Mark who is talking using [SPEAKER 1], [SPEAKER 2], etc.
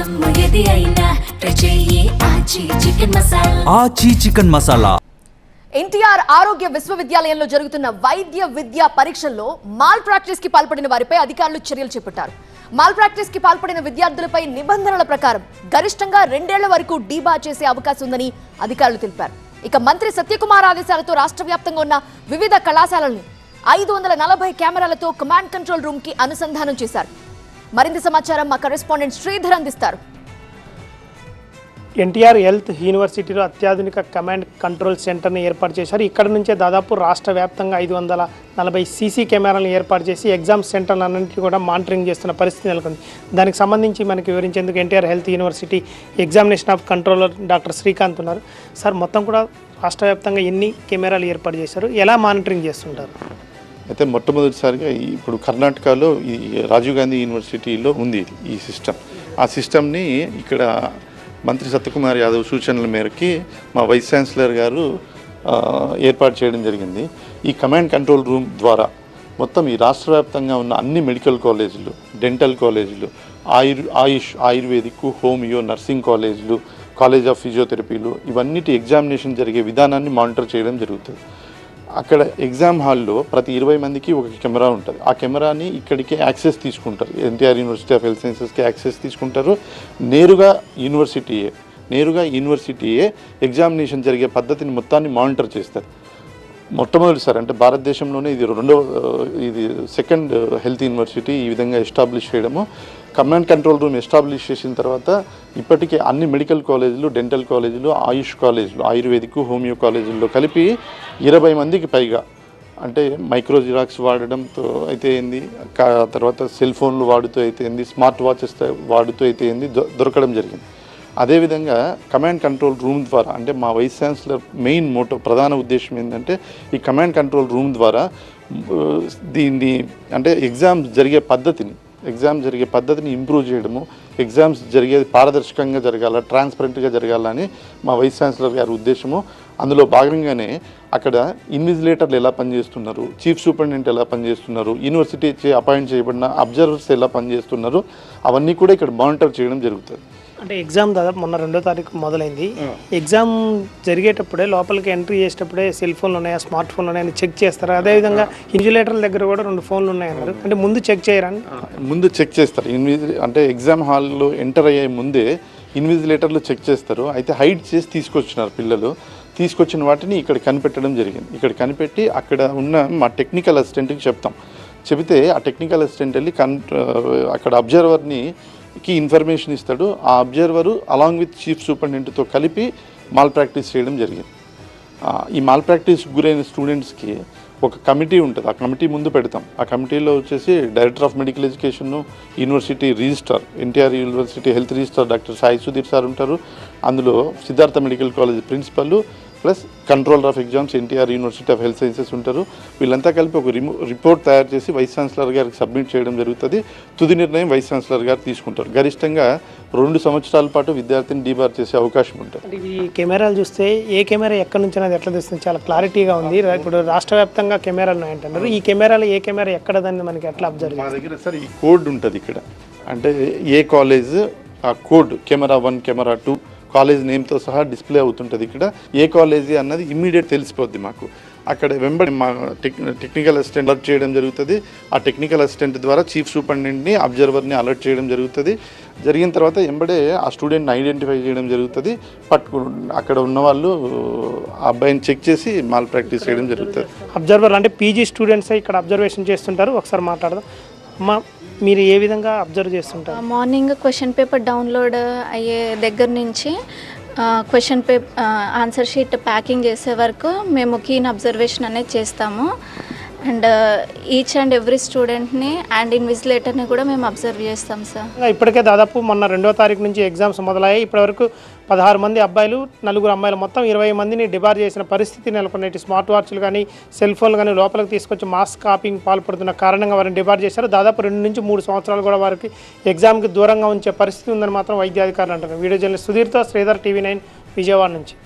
[SPEAKER 1] ఆచి చికెన్ మసాలా.
[SPEAKER 2] ఎన్టీఆర్ ఆరోగ్య విశ్వవిద్యాలయంలో జరుగుతున్న వైద్య విద్యా పరీక్షల్లో మాల్ ప్రాక్టీస్ కి పాల్పడిన వారిపై అధికారులు చర్యలు చేపట్టారు. మాల్ ప్రాక్టీస్ కి పాల్పడిన విద్యార్థులపై నిబంధనల ప్రకారం గరిష్టంగా 2 ఏళ్ల వరకు డీబా చేసే అవకాశం ఉందని అధికారులు తెలిపారు. ఇక మంత్రి సత్యకుమార్ ఆదేశాలతో రాష్ట్ర వ్యాప్తంగా ఉన్న వివిధ కళాశాలలను 540 కెమెరాలతో కమాండ్ కంట్రోల్ రూమ్ కి అనుసంధానం చేశారు. మరింత సమాచారం మా కరెస్పాండెంట్ శ్రీధర్ అందిస్తారు.
[SPEAKER 3] ఎన్టీఆర్ హెల్త్ యూనివర్సిటీలో అత్యాధునిక కమాండ్ కంట్రోల్ సెంటర్ని ఏర్పాటు చేశారు. ఇక్కడ నుంచే దాదాపు రాష్ట్ర వ్యాప్తంగా 540 సీసీ కెమెరాలను ఏర్పాటు చేసి ఎగ్జామ్ సెంటర్లన్నింటినీ కూడా మానిటరింగ్ చేస్తున్న పరిస్థితి నెలకొంది. దానికి సంబంధించి మనకి వివరించేందుకు NTR health university examination of controller doctor Srikanth ఉన్నారు. సార్, మొత్తం కూడా రాష్ట్ర వ్యాప్తంగా ఎన్ని కెమెరాలు ఏర్పాటు చేశారు, ఎలా మానిటరింగ్ చేస్తుంటారు?
[SPEAKER 4] అయితే మొట్టమొదటిసారిగా ఇప్పుడు కర్ణాటకలో ఈ రాజీవ్ గాంధీ యూనివర్సిటీలో ఉంది ఈ సిస్టమ్. ఆ సిస్టమ్ని ఇక్కడ మంత్రి సత్యకుమార్ యాదవ్ సూచనల మేరకి మా వైస్ ఛాన్సలర్ గారు ఏర్పాటు చేయడం జరిగింది. ఈ కమాండ్ కంట్రోల్ రూమ్ ద్వారా మొత్తం ఈ రాష్ట్ర వ్యాప్తంగా ఉన్న అన్ని మెడికల్ కాలేజీలు, డెంటల్ కాలేజీలు, ఆయుర్వేదిక్, హోమియో, నర్సింగ్ కాలేజీలు, కాలేజ్ ఆఫ్ ఫిజియోథెరపీలు, ఇవన్నిటి ఎగ్జామినేషన్ జరిగే విధానాన్ని మానిటర్ చేయడం జరుగుతుంది. అక్కడ ఎగ్జామ్ హాల్లో ప్రతి 20 మందికి ఒక కెమెరా ఉంటుంది. ఆ కెమెరాని ఇక్కడికి యాక్సెస్ తీసుకుంటారు. ఎన్టీఆర్ యూనివర్సిటీ ఆఫ్ హెల్త్ సైన్సెస్కి యాక్సెస్ తీసుకుంటారు. నేరుగా యూనివర్సిటీయే ఎగ్జామినేషన్ జరిగే పద్ధతిని మొత్తాన్ని మానిటర్ చేస్తారు. మొట్టమొదటిసారి అంటే భారతదేశంలోనే ఇది సెకండ్ హెల్త్ యూనివర్సిటీ ఈ విధంగా ఎస్టాబ్లిష్ చేయడము. కమాండ్ కంట్రోల్ రూమ్ ఎస్టాబ్లిష్ చేసిన తర్వాత ఇప్పటికే అన్ని మెడికల్ కాలేజీలు, డెంటల్ కాలేజీలు, ఆయుష్ కాలేజీలు, ఆయుర్వేదిక్, హోమియో కాలేజీల్లో కలిపి 20 మందికి పైగా, అంటే మైక్రో జిరాక్స్ వాడడంతో అయితే ఏంది, తర్వాత సెల్ ఫోన్లు వాడుతూ అయితే ఏంది, స్మార్ట్ వాచెస్ వాడుతూ అయితే ఏంది దొరకడం జరిగింది. అదేవిధంగా కమాండ్ కంట్రోల్ రూమ్ ద్వారా, అంటే మా వైస్ ఛాన్సలర్ మెయిన్ ప్రధాన ఉద్దేశం ఏంటంటే ఈ కమాండ్ కంట్రోల్ రూమ్ ద్వారా దీన్ని అంటే ఎగ్జామ్ జరిగే పద్ధతిని ఇంప్రూవ్ చేయడము, ఎగ్జామ్స్ జరిగేది పారదర్శకంగా జరగాల, ట్రాన్స్పరెంట్గా జరగాలని మా వైస్ ఛాన్సలర్ గారి ఉద్దేశము. అందులో భాగంగానే అక్కడ ఇన్విజిలేటర్లు ఎలా పనిచేస్తున్నారు, చీఫ్ సూపరింటెండెంట్ ఎలా పనిచేస్తున్నారు, యూనివర్సిటీ అపాయింట్ చేయబడిన అబ్జర్వర్స్ ఎలా పనిచేస్తున్నారు, అవన్నీ కూడా ఇక్కడ మానిటర్ చేయడం జరుగుతుంది.
[SPEAKER 3] అంటే ఎగ్జామ్ దాదాపు మొన్న 2వ తారీఖు మొదలైంది. ఎగ్జామ్ జరిగేటప్పుడే లోపలికి ఎంట్రీ చేసేటప్పుడే సెల్ ఫోన్లు ఉన్నాయా, స్మార్ట్ ఫోన్లు ఉన్నాయని చెక్ చేస్తారు. అదేవిధంగా ఇన్విజిలేటర్ల దగ్గర కూడా 2 ఫోన్లు ఉన్నాయన్నారు. అంటే ముందు చెక్ చేయరని?
[SPEAKER 4] ముందు చెక్ చేస్తారు. అంటే ఎగ్జామ్ హాల్లో ఎంటర్ అయ్యే ముందే ఇన్విజిలేటర్లు చెక్ చేస్తారు. అయితే హైడ్ చేసి తీసుకొచ్చినారు పిల్లలు. తీసుకొచ్చిన వాటిని ఇక్కడ కనిపెట్టడం జరిగింది. ఇక్కడ కనిపెట్టి అక్కడ ఉన్న మా టెక్నికల్ అసిస్టెంట్కి చెబితే ఆ టెక్నికల్ అసిస్టెంట్ వెళ్ళి అక్కడ అబ్జర్వర్కి ఇన్ఫర్మేషన్ ఇస్తాడు. ఆ అబ్జర్వరు అలాంగ్ విత్ చీఫ్ సూపరింటెండెంట్తో కలిపి మాల్ ప్రాక్టీస్ చేయడం జరిగింది. ఈ మాల్ ప్రాక్టీస్ గురైన స్టూడెంట్స్కి ఒక కమిటీ ఉంటుంది. ఆ కమిటీ ముందు పెడతాం. ఆ కమిటీలో వచ్చేసి director of medical education, university registrar, NTR university health registrar doctor Sai Sudhir sir ఉంటారు. అందులో Siddhartha medical college principal plus controller of exams NTR university of health sciences ఉంటారు. వీళ్ళంతా కలిపి ఒక రిపోర్ట్ తయారు చేసి వైస్ ఛాన్సలర్ గారికి సబ్మిట్ చేయడం జరుగుతుంది. తుది నిర్ణయం వైస్ ఛాన్సలర్ గారు తీసుకుంటారు. గరిష్టంగా 2 సంవత్సరాల పాటు విద్యార్థిని డీబార్ చేసే అవకాశం ఉంటుంది.
[SPEAKER 3] ఈ కెమెరాలు చూస్తే ఏ కెమెరా ఎక్కడి నుంచి అనేది ఎట్లా తెస్తుంది? చాలా క్లారిటీగా ఉంది. ఇప్పుడు రాష్ట్ర వ్యాప్తంగా కెమెరాలు ఉన్నాయంటున్నారు. ఈ కెమెరాలో ఏ కెమెరా ఎక్కడదని మనకి ఎట్లా అబ్జర్వ్?
[SPEAKER 4] మా దగ్గర సార్ ఈ కోడ్ ఉంటుంది ఇక్కడ. అంటే ఏ కాలేజ్ ఆ కోడ్ కెమెరా 1, కెమెరా 2 కాలేజ్ నేమ్తో సహా డిస్ప్లే అవుతుంటుంది. ఇక్కడ ఏ కాలేజీ అన్నది ఇమ్మీడియట్ తెలిసిపోద్ది మాకు. అక్కడ వెంబడి మా టెక్నికల్ అసిస్టెంట్ అలర్ట్ చేయడం జరుగుతుంది. ఆ టెక్నికల్ అసిస్టెంట్ ద్వారా చీఫ్ సూపరింటెండెంట్ని, అబ్జర్వర్ని అలర్ట్ చేయడం జరుగుతుంది. జరిగిన తర్వాత వెంబడే ఆ స్టూడెంట్ని ఐడెంటిఫై చేయడం జరుగుతుంది. అక్కడ ఉన్న వాళ్ళు ఆ అబ్బాయిని చెక్ చేసి మాల్ ప్రాక్టీస్ చేయడం జరుగుతుంది.
[SPEAKER 3] అబ్జర్వర్ అంటే పీజీ స్టూడెంట్స్ ఇక్కడ అబ్జర్వేషన్ చేస్తుంటారు. ఒకసారి మాట్లాడదాం. అమ్మా, మీరు ఏ విధంగా అబ్జర్వ్ చేస్తుంటారు?
[SPEAKER 5] మార్నింగ్ క్వశ్చన్ పేపర్ డౌన్లోడ్ అయ్యే దగ్గర నుంచి క్వశ్చన్ ఆన్సర్ షీట్ ప్యాకింగ్ చేసే వరకు మేము కీన్ అబ్జర్వేషన్ అనేది చేస్తాము. అండ్ ఈచ్ అండ్ ఎవ్రీ స్టూడెంట్ని అండ్ ఇన్విజిలేటర్ని కూడా మేము అబ్జర్వ్ చేస్తాం సార్.
[SPEAKER 3] ఇప్పటికే దాదాపు మొన్న 2వ తారీఖు నుంచి ఎగ్జామ్స్ మొదలయ్యాయి. ఇప్పటివరకు 16 మంది అబ్బాయిలు, 4 అమ్మాయిలు, మొత్తం 20 మందిని డిబార్ చేసిన పరిస్థితి నెలకొన్నట్టు. స్మార్ట్ వాచ్లు కానీ, సెల్ ఫోన్లు కానీ లోపలికి తీసుకొచ్చి మాస్ కాపింగ్ పాల్పడుతున్న కారణంగా వారిని డిబార్ చేశారు. దాదాపు 2 నుంచి 3 సంవత్సరాలు కూడా వారికి ఎగ్జామ్కి దూరంగా ఉంచే పరిస్థితి ఉందని మాత్రం వైద్యాధికారులు అంటారు. వీడియో జర్నలిస్ట్ సుధీర్తో శ్రీధర్, TV9 విజయవాడ నుంచి.